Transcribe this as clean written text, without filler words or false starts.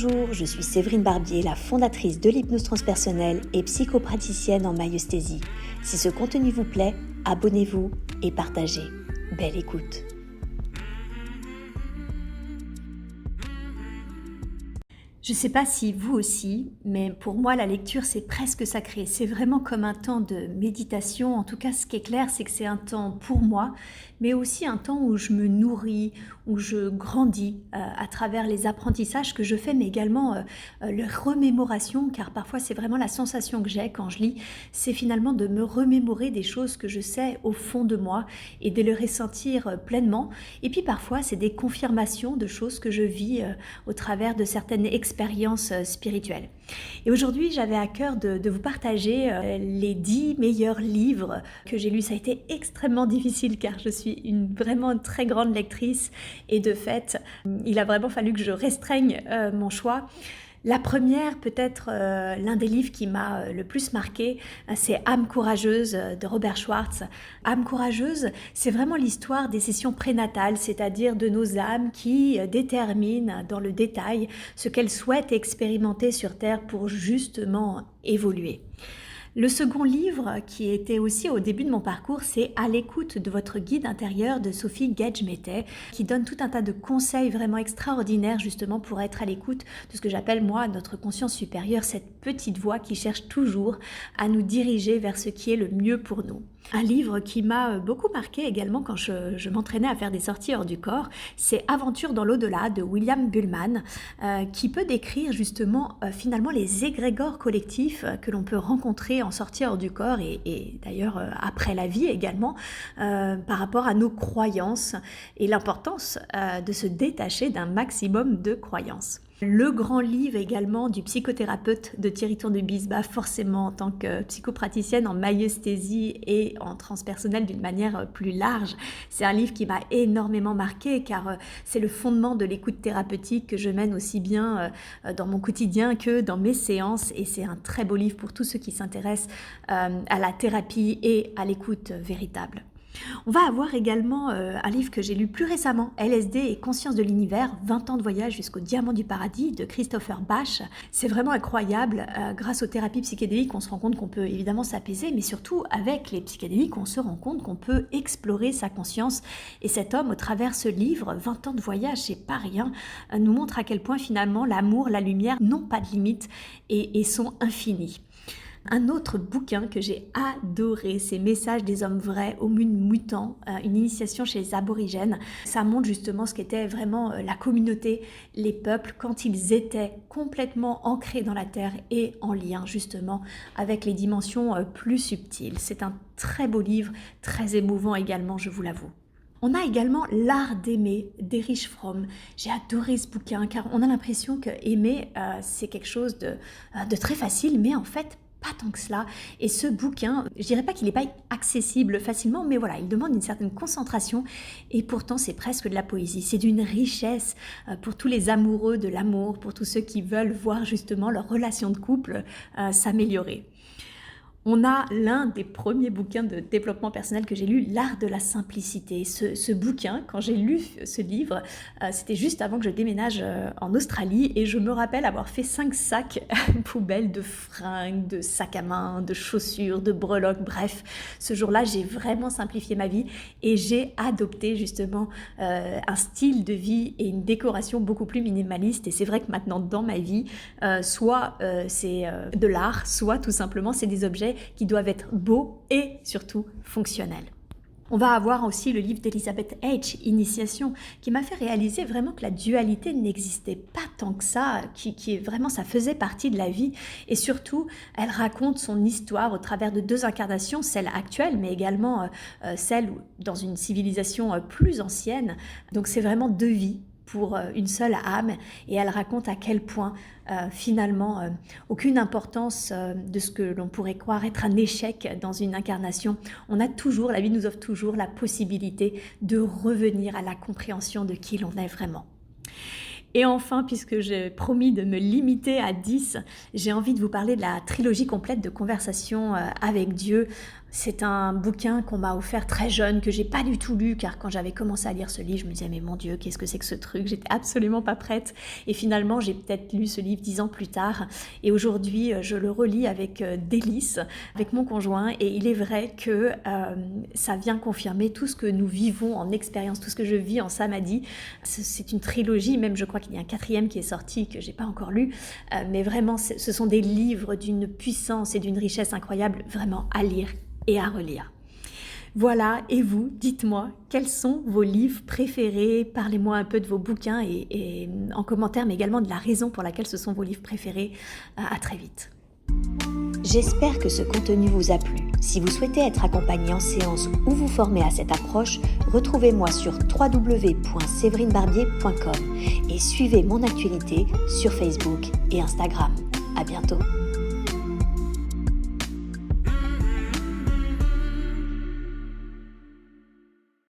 Bonjour, je suis Séverine Barbier, la fondatrice de l'hypnose transpersonnelle et psychopraticienne en maïeusthésie. Si ce contenu vous plaît, abonnez-vous et partagez. Belle écoute. Je ne sais pas si vous aussi, mais pour moi la lecture c'est presque sacré. C'est vraiment comme un temps de méditation. En tout cas, ce qui est clair, c'est que c'est un temps pour moi, mais aussi un temps où je me nourris, où je grandis à travers les apprentissages que je fais, mais également les remémorations, car parfois c'est vraiment la sensation que j'ai quand je lis, c'est finalement de me remémorer des choses que je sais au fond de moi et de les ressentir pleinement. Et puis parfois c'est des confirmations de choses que je vis au travers de certaines expériences spirituelles. Et aujourd'hui, j'avais à cœur de vous partager les 10 meilleurs livres que j'ai lus. Ça a été extrêmement difficile car je suis vraiment très grande lectrice et de fait, il a vraiment fallu que je restreigne mon choix. La première, peut-être l'un des livres qui m'a le plus marqué, c'est Âme courageuse de Robert Schwartz. Âme courageuse, c'est vraiment l'histoire des sessions prénatales, c'est-à-dire de nos âmes qui déterminent dans le détail ce qu'elles souhaitent expérimenter sur Terre pour justement évoluer. Le second livre, qui était aussi au début de mon parcours, c'est À l'écoute de votre guide intérieur de Sophie Gage-Mettet, qui donne tout un tas de conseils vraiment extraordinaires justement pour être à l'écoute de ce que j'appelle moi notre conscience supérieure, cette petite voix qui cherche toujours à nous diriger vers ce qui est le mieux pour nous. Un livre qui m'a beaucoup marqué également quand je m'entraînais à faire des sorties hors du corps, c'est Aventure dans l'au-delà de William Buhlman, qui peut décrire justement finalement les égrégores collectifs que l'on peut rencontrer en sortie hors du corps et d'ailleurs après la vie également par rapport à nos croyances et l'importance de se détacher d'un maximum de croyances. Le grand livre également du psychothérapeute de Thierry Tournevis, forcément en tant que psychopraticienne en maïeusthésie et en transpersonnel d'une manière plus large. C'est un livre qui m'a énormément marqué car c'est le fondement de l'écoute thérapeutique que je mène aussi bien dans mon quotidien que dans mes séances et c'est un très beau livre pour tous ceux qui s'intéressent à la thérapie et à l'écoute véritable. On va avoir également un livre que j'ai lu plus récemment, LSD et Conscience de l'univers, 20 ans de voyage jusqu'au diamant du paradis de Christopher Bach. C'est vraiment incroyable, grâce aux thérapies psychédéliques, on se rend compte qu'on peut évidemment s'apaiser, mais surtout avec les psychédéliques, on se rend compte qu'on peut explorer sa conscience. Et cet homme, au travers ce livre, 20 ans de voyage, c'est pas rien, nous montre à quel point finalement l'amour, la lumière n'ont pas de limite et sont infinis. Un autre bouquin que j'ai adoré, c'est Messages des hommes vrais au monde mutant, une initiation chez les aborigènes. Ça montre justement ce qu'était vraiment la communauté, les peuples, quand ils étaient complètement ancrés dans la terre et en lien justement avec les dimensions plus subtiles. C'est un très beau livre, très émouvant également, je vous l'avoue. On a également L'art d'aimer d'Erich Fromm. J'ai adoré ce bouquin car on a l'impression que aimer, c'est quelque chose de très facile, mais en fait, pas tant que cela. Et ce bouquin, je dirais pas qu'il n'est pas accessible facilement, mais voilà, il demande une certaine concentration et pourtant c'est presque de la poésie. C'est d'une richesse pour tous les amoureux de l'amour, pour tous ceux qui veulent voir justement leur relation de couple s'améliorer. On a l'un des premiers bouquins de développement personnel que j'ai lu, L'art de la simplicité. Ce bouquin, quand j'ai lu ce livre, c'était juste avant que je déménage en Australie et je me rappelle avoir fait 5 sacs poubelles de fringues, de sacs à main, de chaussures, de breloques, bref. Ce jour-là, j'ai vraiment simplifié ma vie et j'ai adopté justement un style de vie et une décoration beaucoup plus minimaliste. Et c'est vrai que maintenant, dans ma vie, soit c'est de l'art, soit tout simplement c'est des objets qui doivent être beaux et surtout fonctionnels. On va avoir aussi le livre d'Elizabeth H, Initiation, qui m'a fait réaliser vraiment que la dualité n'existait pas tant que ça, qui est vraiment, ça faisait partie de la vie. Et surtout, elle raconte son histoire au travers de 2 incarnations, celle actuelle, mais également celle dans une civilisation plus ancienne. Donc c'est vraiment 2 vies pour une seule âme et elle raconte à quel point finalement aucune importance de ce que l'on pourrait croire être un échec dans une incarnation. On a toujours, la vie nous offre toujours la possibilité de revenir à la compréhension de qui l'on est vraiment. Et enfin, puisque j'ai promis de me limiter à 10, j'ai envie de vous parler de la trilogie complète de Conversations avec Dieu. C'est un bouquin qu'on m'a offert très jeune, que j'ai pas du tout lu, car quand j'avais commencé à lire ce livre, je me disais mais mon Dieu, qu'est-ce que c'est que ce truc? J'étais absolument pas prête. Et finalement, j'ai peut-être lu ce livre 10 ans plus tard. Et aujourd'hui, je le relis avec délice, avec mon conjoint. Et il est vrai que ça vient confirmer tout ce que nous vivons en expérience, tout ce que je vis en samadhi. C'est une trilogie, même je crois qu'il y a un 4e qui est sorti, que j'ai pas encore lu. Mais vraiment, ce sont des livres d'une puissance et d'une richesse incroyable, vraiment à lire et à relire. Voilà, et vous, dites-moi, quels sont vos livres préférés? Parlez-moi un peu de vos bouquins et en commentaire, mais également de la raison pour laquelle ce sont vos livres préférés. À très vite. J'espère que ce contenu vous a plu. Si vous souhaitez être accompagné en séance ou vous former à cette approche, retrouvez-moi sur www.séverinebarbier.com et suivez mon actualité sur Facebook et Instagram. À bientôt.